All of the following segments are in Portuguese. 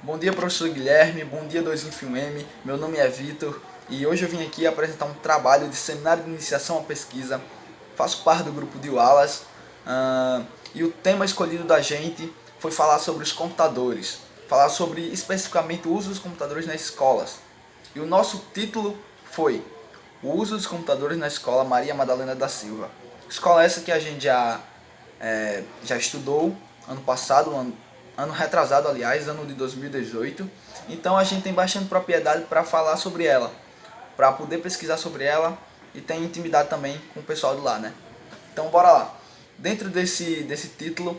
Bom dia, professor Guilherme, bom dia 251M, meu nome é Vitor e hoje eu vim aqui apresentar um trabalho de seminário de iniciação à pesquisa. Faço parte do grupo de Wallace e o tema escolhido da gente foi falar sobre os computadores, falar sobre especificamente o uso dos computadores nas escolas. E o nosso título foi o uso dos computadores na escola Maria Madalena da Silva. Escola essa que a gente já estudou ano passado, ano retrasado, aliás, ano de 2018. Então a gente tem bastante propriedade para falar sobre ela, para poder pesquisar sobre ela e tem intimidade também com o pessoal de lá, né? Então bora lá. Dentro desse título,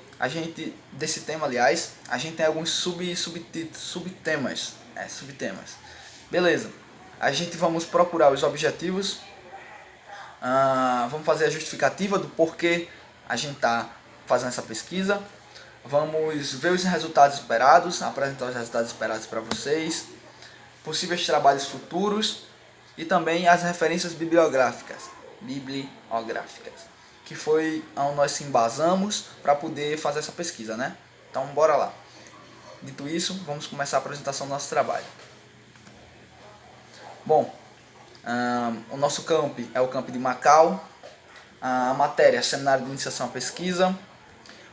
desse tema, aliás, a gente tem alguns subtemas. Beleza. A gente vamos procurar os objetivos, vamos fazer a justificativa do porquê a gente está fazendo essa pesquisa. Vamos ver os resultados esperados, apresentar os resultados esperados para vocês, possíveis trabalhos futuros e também as referências bibliográficas, que foi onde nós se embasamos para poder fazer essa pesquisa, né? Então bora lá. Dito isso, vamos começar a apresentação do nosso trabalho. Bom, o nosso camp é o camp de Macau, a matéria Seminário de Iniciação à Pesquisa.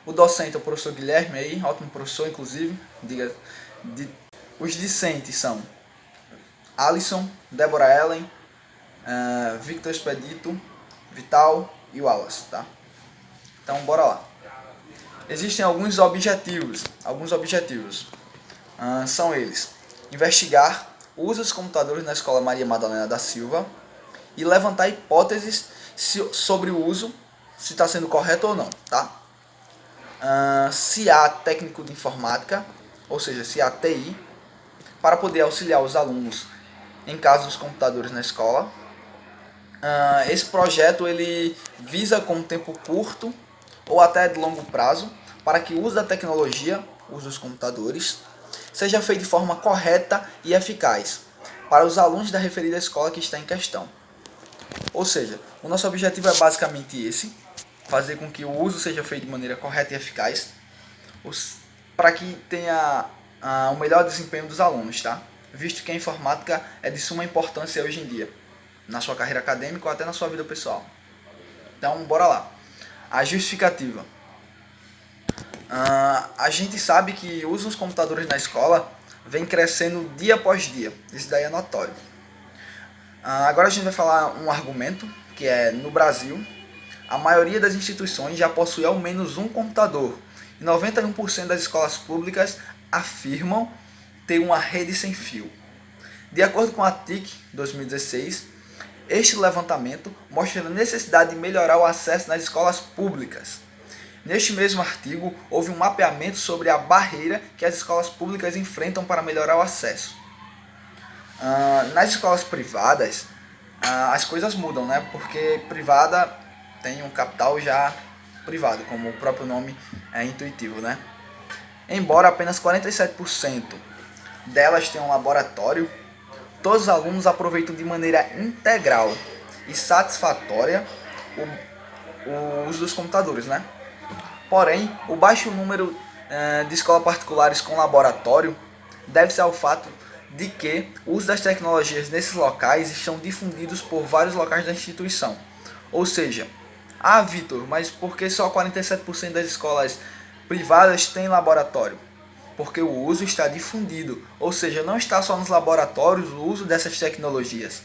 O docente é o professor Guilherme, aí, ótimo professor, inclusive. Os discentes são Alisson, Débora Ellen, Victor Expedito, Vital e Wallace, tá? Então, bora lá. Existem alguns objetivos. São eles: investigar o uso dos computadores na Escola Maria Madalena da Silva e levantar hipóteses sobre o uso, se está sendo correto ou não, tá? Se há técnico de informática, ou seja, se há TI, para poder auxiliar os alunos em caso dos computadores na escola. Esse projeto ele visa com um tempo curto ou até de longo prazo para que o uso da tecnologia, o uso dos computadores, seja feito de forma correta e eficaz para os alunos da referida escola que está em questão. Ou seja, o nosso objetivo é basicamente esse: fazer com que o uso seja feito de maneira correta e eficaz, para que tenha o melhor desempenho dos alunos, tá? Visto que a informática é de suma importância hoje em dia, na sua carreira acadêmica ou até na sua vida pessoal. Então, bora lá. A justificativa. A gente sabe que o uso dos computadores na escola vem crescendo dia após dia. Isso daí é notório. Agora a gente vai falar um argumento, que é: no Brasil, a maioria das instituições já possui ao menos um computador e 91% das escolas públicas afirmam ter uma rede sem fio. De acordo com a TIC 2016, este levantamento mostra a necessidade de melhorar o acesso nas escolas públicas. Neste mesmo artigo, houve um mapeamento sobre a barreira que as escolas públicas enfrentam para melhorar o acesso. Nas escolas privadas, as coisas mudam, né? Porque privada tem um capital já privado, como o próprio nome é intuitivo, né? Embora apenas 47% delas tenham um laboratório, todos os alunos aproveitam de maneira integral e satisfatória o uso dos computadores, né? Porém, o baixo número de escolas particulares com laboratório deve-se ao fato de que o uso das tecnologias nesses locais estão difundidos por vários locais da instituição. Ou seja, Vitor, mas por que só 47% das escolas privadas têm laboratório? Porque o uso está difundido, ou seja, não está só nos laboratórios o uso dessas tecnologias.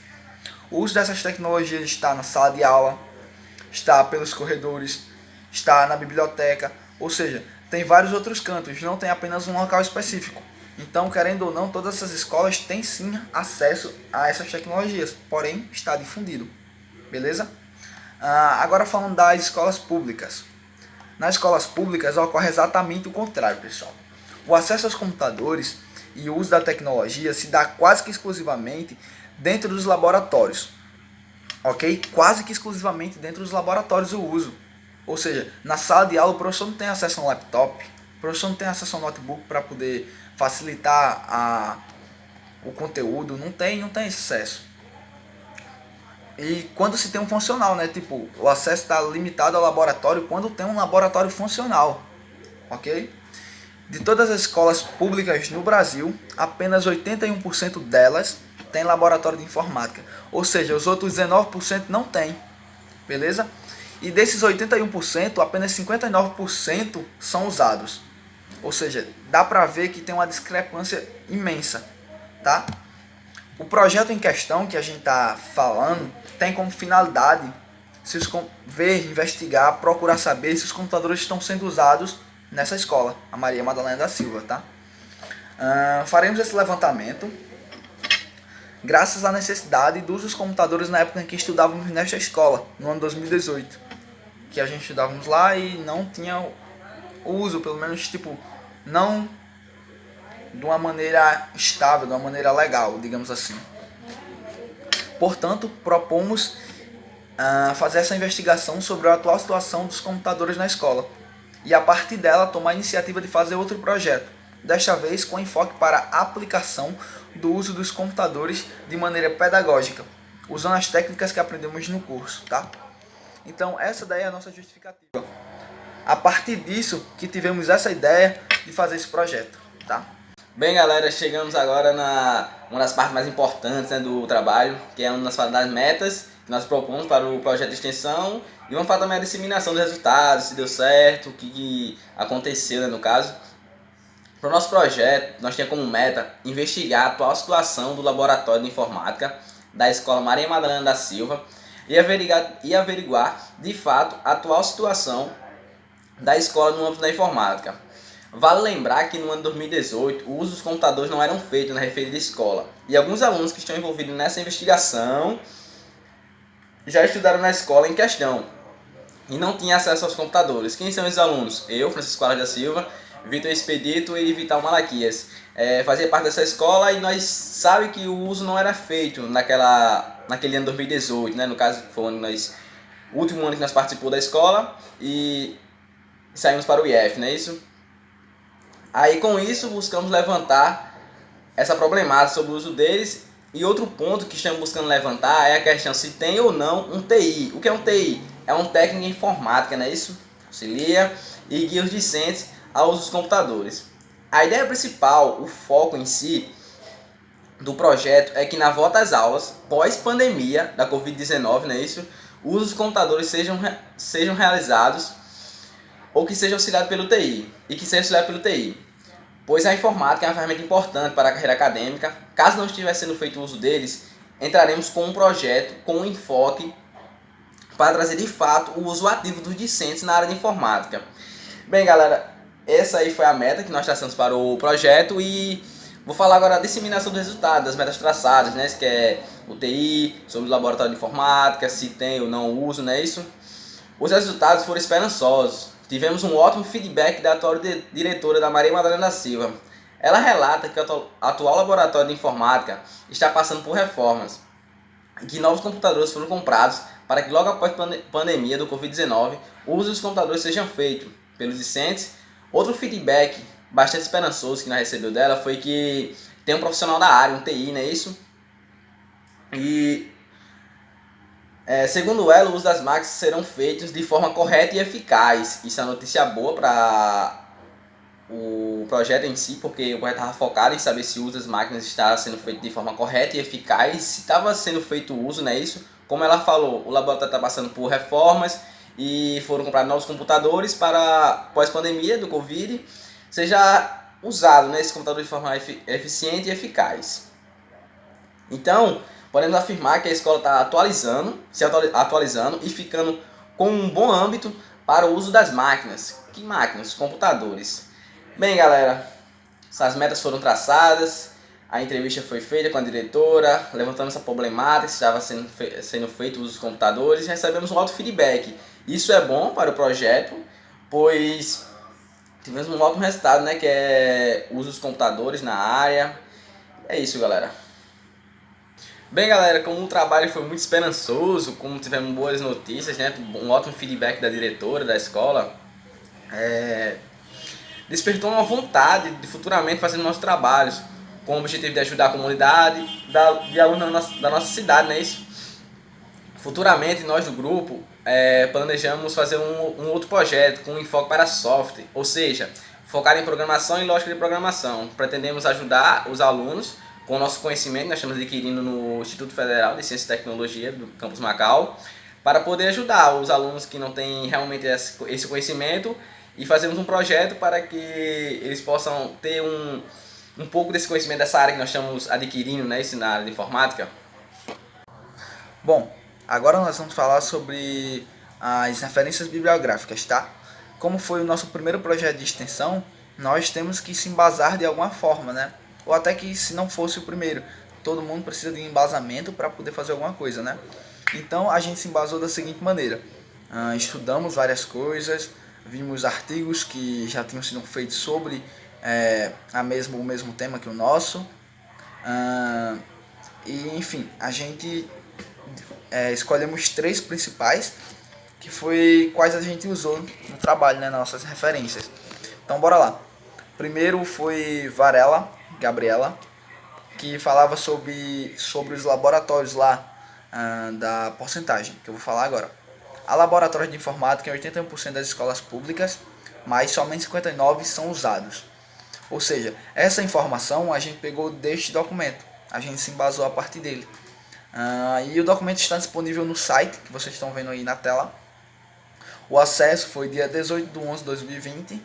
O uso dessas tecnologias está na sala de aula, está pelos corredores, está na biblioteca, ou seja, tem vários outros cantos, não tem apenas um local específico. Então, querendo ou não, todas essas escolas têm sim acesso a essas tecnologias, porém está difundido, beleza? Agora falando das escolas públicas. Nas escolas públicas ocorre exatamente o contrário, pessoal. O acesso aos computadores e o uso da tecnologia se dá quase que exclusivamente dentro dos laboratórios, ok? Quase que exclusivamente dentro dos laboratórios o uso. Ou seja, na sala de aula o professor não tem acesso a um laptop, o professor não tem acesso a um notebook para poder facilitar o conteúdo, não tem esse acesso. E quando se tem um funcional, né? Tipo, o acesso está limitado ao laboratório quando tem um laboratório funcional, ok? De todas as escolas públicas no Brasil, apenas 81% delas tem laboratório de informática. Ou seja, os outros 19% não tem. Beleza? E desses 81%, apenas 59% são usados. Ou seja, dá para ver que tem uma discrepância imensa, tá? O projeto em questão que a gente está falando tem como finalidade ver, investigar, procurar saber se os computadores estão sendo usados nessa escola, a Maria Madalena da Silva, tá? Faremos esse levantamento graças à necessidade do uso dos computadores na época em que estudávamos nesta escola, no ano 2018, que a gente estudávamos lá e não tinha uso, pelo menos tipo, não de uma maneira estável, de uma maneira legal, digamos assim. Portanto, propomos fazer essa investigação sobre a atual situação dos computadores na escola e a partir dela tomar a iniciativa de fazer outro projeto, desta vez com enfoque para a aplicação do uso dos computadores de maneira pedagógica, usando as técnicas que aprendemos no curso, tá? Então essa daí é a nossa justificativa. A partir disso que tivemos essa ideia de fazer esse projeto, tá? Bem, galera, chegamos agora na uma das partes mais importantes, né, do trabalho, que é uma das metas que nós propomos para o projeto de extensão, e vamos falar também da disseminação dos resultados, se deu certo, o que aconteceu, né, no caso. Para o nosso projeto, nós tínhamos como meta investigar a atual situação do laboratório de informática da Escola Maria Madalena da Silva e averiguar de fato a atual situação da escola no âmbito da informática. Vale lembrar que no ano de 2018 o uso dos computadores não eram feitos na referida escola e alguns alunos que estão envolvidos nessa investigação já estudaram na escola em questão e não tinham acesso aos computadores. Quem são esses alunos? Eu, Francisco Alas da Silva, Vitor Expedito e Vital Malaquias. Fazia parte dessa escola e nós sabemos que o uso não era feito naquele ano de 2018, né? No caso, foi o último ano que nós participamos da escola e saímos para o IF, não é isso? Aí com isso buscamos levantar essa problemática sobre o uso deles. E outro ponto que estamos buscando levantar é a questão se tem ou não um TI. O que é um TI? É um técnico em informática, não é isso? Auxilia e guia os discentes ao uso dos computadores. A ideia principal, o foco em si do projeto é que na volta às aulas, pós-pandemia da Covid-19, não é isso? O uso dos computadores sejam realizados ou que seja auxiliado pelo TI, e que seja auxiliado pelo TI, pois a informática é uma ferramenta importante para a carreira acadêmica. Caso não estiver sendo feito o uso deles, entraremos com um projeto com um enfoque para trazer de fato o uso ativo dos discentes na área de informática. Bem, galera, essa aí foi a meta que nós traçamos para o projeto e vou falar agora da disseminação do resultado, das metas traçadas, né? Que é o TI, sobre o laboratório de informática, se tem ou não uso, não é isso? Os resultados foram esperançosos. Tivemos um ótimo feedback da atual diretora da Maria Madalena da Silva. Ela relata que o atual laboratório de informática está passando por reformas e que novos computadores foram comprados para que logo após a pandemia do Covid-19 o uso dos computadores seja feito pelos discentes. Outro feedback bastante esperançoso que nós recebemos dela foi que tem um profissional da área, um TI, não é isso? E segundo ela, o uso das máquinas serão feitos de forma correta e eficaz. Isso é uma notícia boa para o projeto em si, porque o projeto estava focado em saber se o uso das máquinas estava sendo feito de forma correta e eficaz, se estava sendo feito o uso, não é isso? Como ela falou, o laboratório está passando por reformas e foram comprados novos computadores para pós-pandemia do Covid, seja usado, né, esse computador de forma eficiente e eficaz. Então, podemos afirmar que a escola está atualizando e ficando com um bom âmbito para o uso das máquinas. Que máquinas? Computadores. Bem, galera, essas metas foram traçadas, a entrevista foi feita com a diretora, levantando essa problemática, se estava sendo feito o uso dos computadores, e recebemos um alto feedback. Isso é bom para o projeto, pois tivemos um ótimo resultado, né, que é o uso dos computadores na área. É isso, galera. Bem, galera, como o trabalho foi muito esperançoso, como tivemos boas notícias, né, um ótimo feedback da diretora da escola, despertou uma vontade de futuramente fazer nossos trabalhos, com o objetivo de ajudar a comunidade de alunos da nossa cidade, não é isso? Futuramente, nós do grupo planejamos fazer um outro projeto com enfoque para software, ou seja, focado em programação e lógica de programação. Pretendemos ajudar os alunos com o nosso conhecimento, nós estamos adquirindo no Instituto Federal de Ciência e Tecnologia do Campus Macau, para poder ajudar os alunos que não têm realmente esse conhecimento e fazermos um projeto para que eles possam ter um pouco desse conhecimento dessa área que nós estamos adquirindo, né, na área de informática. Bom, agora nós vamos falar sobre as referências bibliográficas, tá? Como foi o nosso primeiro projeto de extensão, nós temos que se embasar de alguma forma, né? Ou até que se não fosse o primeiro, todo mundo precisa de um embasamento para poder fazer alguma coisa, né? Então a gente se embasou da seguinte maneira: estudamos várias coisas, vimos artigos que já tinham sido feitos sobre o mesmo tema que o nosso, e enfim, a gente escolhemos 3 principais, que foi quais a gente usou no trabalho, né, nas nossas referências. Então bora lá. Primeiro foi Varela, Gabriela, que falava sobre os laboratórios lá, da porcentagem, que eu vou falar agora. Há laboratórios de informática em 81% das escolas públicas, mas somente 59% são usados. Ou seja, essa informação a gente pegou deste documento, a gente se embasou a partir dele. E o documento está disponível no site, que vocês estão vendo aí na tela. O acesso foi dia 18/11/2020,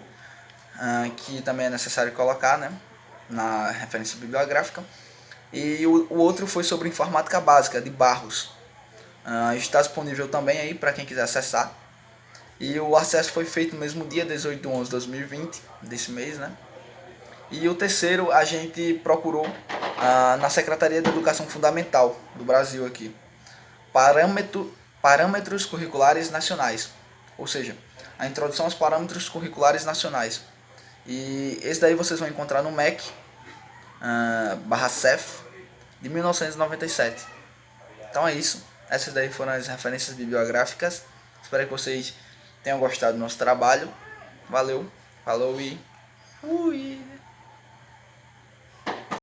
que também é necessário colocar, né, na referência bibliográfica. E o outro foi sobre informática básica, de Barros. Está disponível também aí para quem quiser acessar. E o acesso foi feito no mesmo dia 18/11/2020, desse mês, né? E o terceiro a gente procurou na Secretaria de Educação Fundamental do Brasil aqui. Parâmetros curriculares nacionais. Ou seja, a introdução aos parâmetros curriculares nacionais. E esse daí vocês vão encontrar no MEC /CEF de 1997. Então é isso. Essas daí foram as referências bibliográficas. Espero que vocês tenham gostado do nosso trabalho. Valeu, falou e fui!